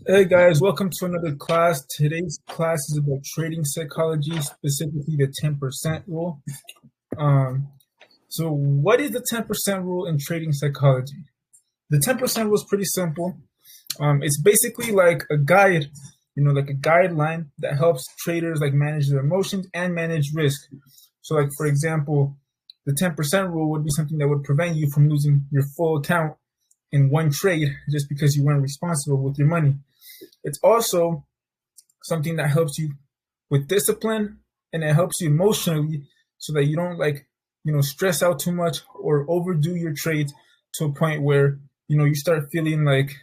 Hey guys, welcome to another class. Today's class is about trading psychology, specifically the 10% rule. So what is the 10% rule in trading psychology? The 10% rule is pretty simple. It's basically like a guide, like a guideline that helps traders like manage their emotions and manage risk. So like for example, the 10% rule would be something that would prevent you from losing your full account in one trade just because you weren't responsible with your money. It's also something that helps you with discipline, and it helps you emotionally so that you don't stress out too much or overdo your trades to a point where you start feeling like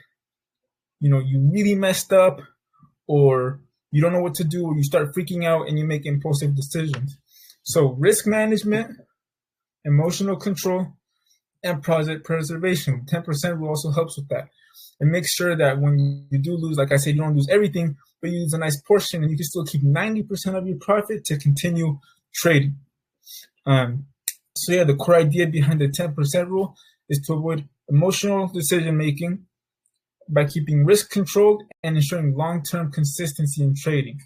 you really messed up, or you don't know what to do, or you start freaking out and you make impulsive decisions. So risk management, emotional control, and project preservation. 10% rule also helps with that. And make sure that when you do lose, like I said, you don't lose everything, but you lose a nice portion and you can still keep 90% of your profit to continue trading. So yeah, the core idea behind the 10% rule is to avoid emotional decision making by keeping risk controlled and ensuring long-term consistency in trading.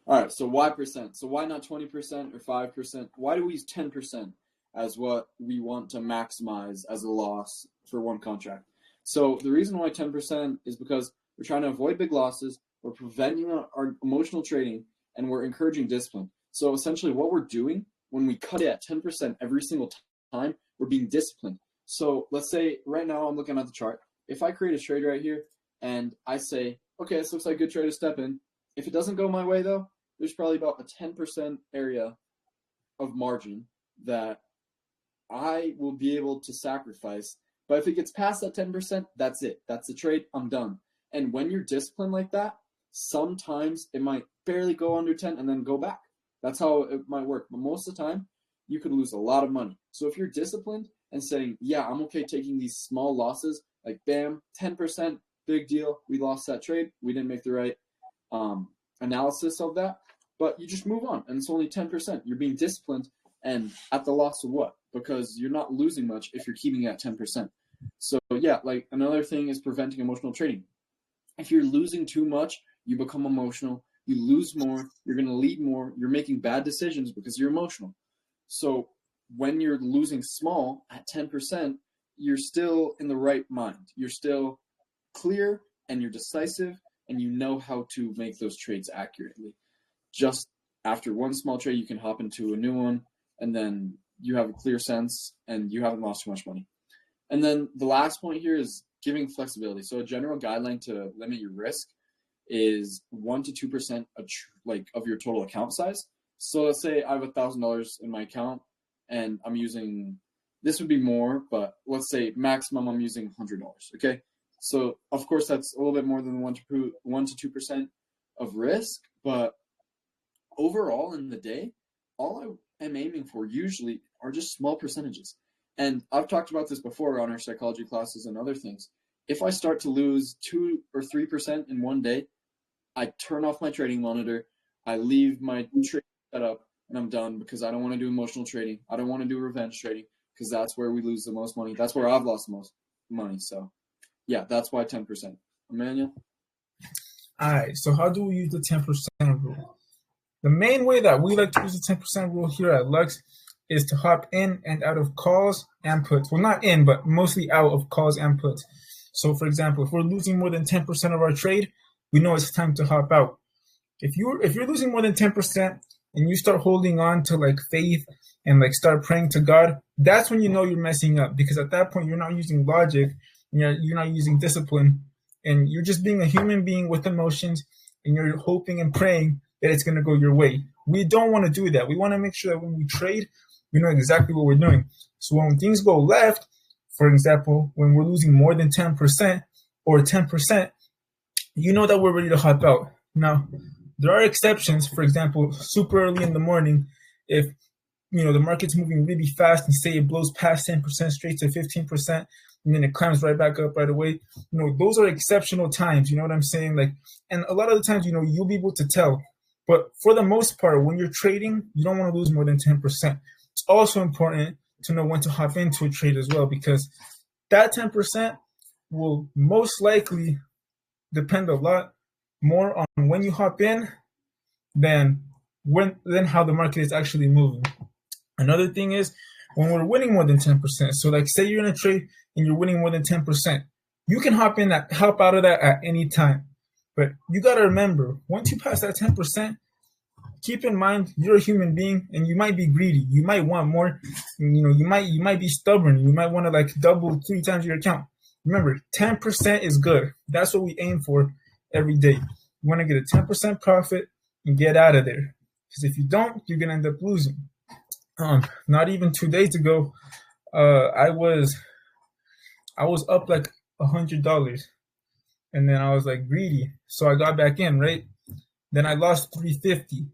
All right, so why percent? So why not 20% or 5%? Why do we use 10% as what we want to maximize as a loss for one contract? So the reason why 10% is because we're trying to avoid big losses, we're preventing our emotional trading, and we're encouraging discipline. So essentially what we're doing when we cut it at 10% every single time, we're being disciplined. So let's say right now I'm looking at the chart. If I create a trade right here and I say, okay, this looks like a good trade to step in. If it doesn't go my way though, there's probably about a 10% area of margin that I will be able to sacrifice. But if it gets past that 10%, that's it. That's the trade. I'm done. And when you're disciplined like that, sometimes it might barely go under 10 and then go back. That's how it might work. But most of the time, you could lose a lot of money. So if you're disciplined and saying, yeah, I'm okay taking these small losses, like bam, 10%, big deal. We lost that trade. We didn't make the right analysis of that. But you just move on, and it's only 10%. You're being disciplined, and at the loss of what? Because you're not losing much if you're keeping it at 10%. So yeah, like another thing is preventing emotional trading. If you're losing too much, you become emotional. You lose more. You're going to lead more. You're making bad decisions because you're emotional. So when you're losing small at 10%, you're still in the right mind. You're still clear, and you're decisive, and you know how to make those trades accurately. Just after one small trade, you can hop into a new one, and then you have a clear sense, and you haven't lost too much money. And then the last point here is giving flexibility. So a general guideline to limit your risk is 1 to 2% of your total account size. So let's say I have $1,000 in my account, and I'm using, this would be more, but let's say maximum I'm using $100. Okay, so of course that's a little bit more than 1 to 2% of risk, but overall in the day, all I am aiming for usually are just small percentages. And I've talked about this before on our psychology classes and other things. If I start to lose 2 or 3% in one day, I turn off my trading monitor, I leave my trade set up, and I'm done, because I don't want to do emotional trading. I don't want to do revenge trading, because that's where we lose the most money. That's where I've lost the most money. So yeah, that's why 10%. Emmanuel? All right, so how do we use the 10% rule? The main way that we like to use the 10% rule here at Lux is to hop in and out of calls and puts. Well, not in, but mostly out of calls and puts. So, for example, if we're losing more than 10% of our trade, we know it's time to hop out. If you're losing more than 10% and you start holding on to like faith and like start praying to God, that's when you know you're messing up, because at that point you're not using logic, you're not using discipline, and you're just being a human being with emotions, and you're hoping and praying that it's going to go your way. We don't want to do that. We want to make sure that when we trade, we know exactly what we're doing. So when things go left, for example, when we're losing more than 10% or 10%, you know that we're ready to hop out. Now, there are exceptions. For example, super early in the morning, if the market's moving really fast and say it blows past 10% straight to 15%, and then it climbs right back up right away. Those are exceptional times. You know what I'm saying? Like, and a lot of the times, you'll be able to tell. But for the most part, when you're trading, you don't want to lose more than 10%. It's also important to know when to hop into a trade as well, because that 10% will most likely depend a lot more on when you hop in than how the market is actually moving. Another thing is when we're winning more than 10%. So like say you're in a trade and you're winning more than 10%, you can hop out of that at any time. But you got to remember, once you pass that 10%, keep in mind you're a human being and you might be greedy. You might want more. You might be stubborn. You might want to like double, 3 times your account. Remember, 10% is good. That's what we aim for every day. You want to get a 10% profit and get out of there. Because if you don't, you're gonna end up losing. Not even 2 days ago, I was up like $100, and then I was like greedy, so I got back in, right? Then I lost $350.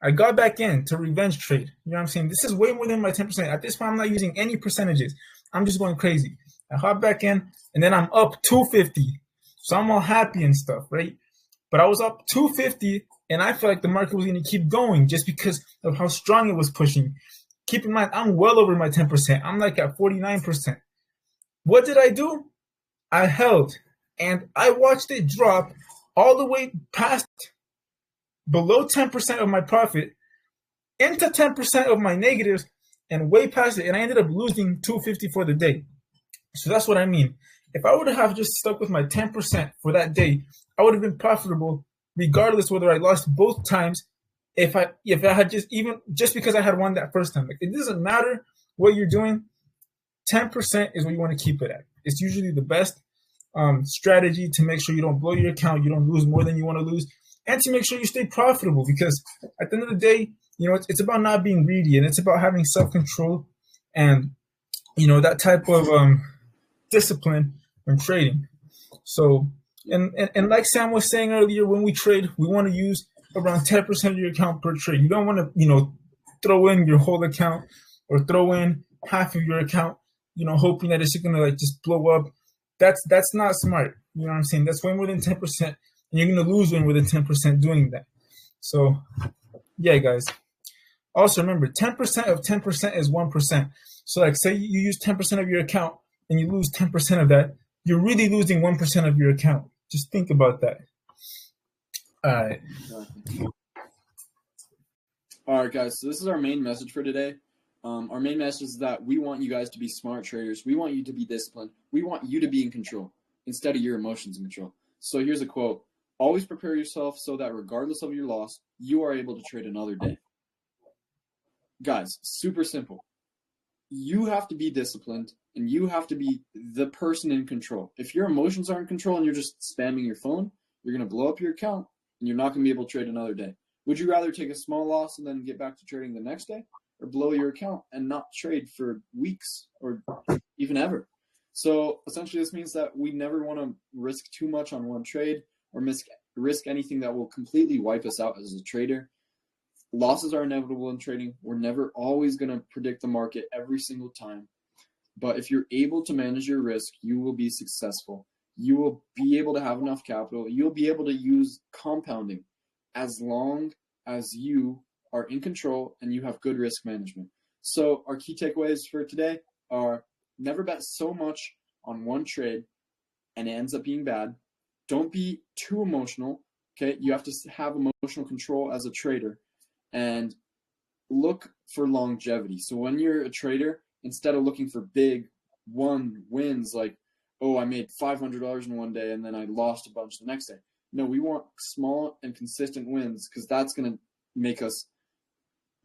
I got back in to revenge trade. You know what I'm saying? This is way more than my 10%. At this point, I'm not using any percentages. I'm just going crazy. I hop back in, and then I'm up $250. So I'm all happy and stuff, right? But I was up $250, and I felt like the market was going to keep going just because of how strong it was pushing. Keep in mind, I'm well over my 10%. I'm like at 49%. What did I do? I held, and I watched it drop all the way past below 10% of my profit into 10% of my negatives and way past it. And I ended up losing $250 for the day. So that's what I mean. If I would have just stuck with my 10% for that day, I would have been profitable regardless whether I lost both times. If I had just because I had won that first time. Like, it doesn't matter what you're doing. 10% is what you want to keep it at. It's usually the best strategy to make sure you don't blow your account, you don't lose more than you want to lose, and to make sure you stay profitable. Because at the end of the day, it's about not being greedy, and it's about having self-control and that type of discipline when trading. So, and like Sam was saying earlier, when we trade, we want to use around 10% of your account per trade. You don't want to, throw in your whole account or throw in half of your account, hoping that it's going to like just blow up. That's not smart. You know what I'm saying? That's way more than 10%, and you're going to lose way more than 10% doing that. So, yeah, guys. Also, remember, 10% of 10% is 1%. So, like, say you use 10% of your account and you lose 10% of that, you're really losing 1% of your account. Just think about that. All right. All right, guys. So this is our main message for today. Our main message is that we want you guys to be smart traders. We want you to be disciplined. We want you to be in control instead of your emotions in control. So here's a quote. Always prepare yourself so that regardless of your loss, you are able to trade another day. Guys, super simple. You have to be disciplined, and you have to be the person in control. If your emotions are in control and you're just spamming your phone, you're going to blow up your account, and you're not going to be able to trade another day. Would you rather take a small loss and then get back to trading the next day, or blow your account and not trade for weeks or even ever? So essentially this means that we never want to risk too much on one trade or risk anything that will completely wipe us out as a trader. Losses are inevitable in trading. We're never always going to predict the market every single time. But if you're able to manage your risk, you will be successful. You will be able to have enough capital. You'll be able to use compounding as long as you are in control and you have good risk management. So our key takeaways for today are: never bet so much on one trade and it ends up being bad. Don't be too emotional. Okay, you have to have emotional control as a trader, and look for longevity. So when you're a trader, instead of looking for big wins like, oh, I made $500 in one day and then I lost a bunch the next day. No, we want small and consistent wins, because that's going to make us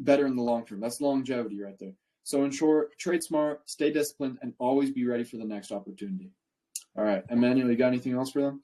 better in the long term. That's longevity right there. So in short, trade smart, stay disciplined, and always be ready for the next opportunity. All right, Emmanuel, you got anything else for them?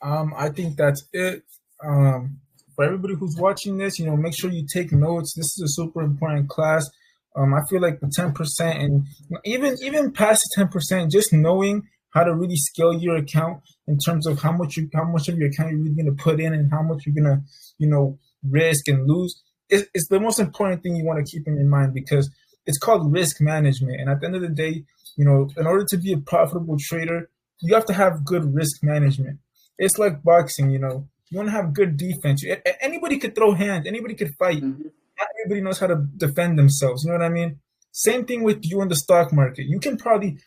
I think that's it. For everybody who's watching this, make sure you take notes. This is a super important class. I feel like the 10% and even past the 10%, just knowing how to really scale your account in terms of how much of your account you're really going to put in and how much you're going to, risk and lose. It's the most important thing you want to keep in your mind, because it's called risk management. And at the end of the day, in order to be a profitable trader, you have to have good risk management. It's like boxing, you want to have good defense. Anybody could throw hands. Anybody could fight. Mm-hmm. Not everybody knows how to defend themselves. You know what I mean? Same thing with you in the stock market. You can probably,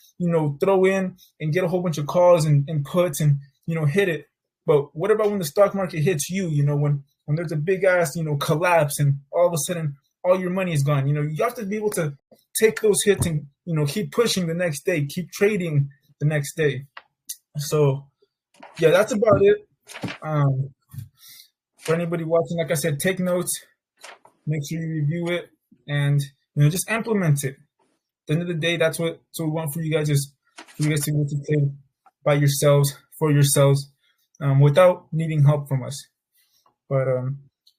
throw in and get a whole bunch of calls and puts and, hit it. But what about when the stock market hits you, when there's a big ass, collapse and all of a sudden all your money is gone? You have to be able to take those hits and, keep pushing the next day, keep trading the next day. So, yeah, that's about it. For anybody watching, like I said, take notes, make sure you review it, and just implement it. At the end of the day, that's what we want for you guys, is for you guys to be able to play by yourselves, for yourselves, without needing help from us. But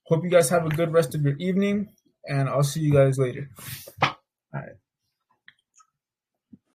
hope you guys have a good rest of your evening, and I'll see you guys later. All right.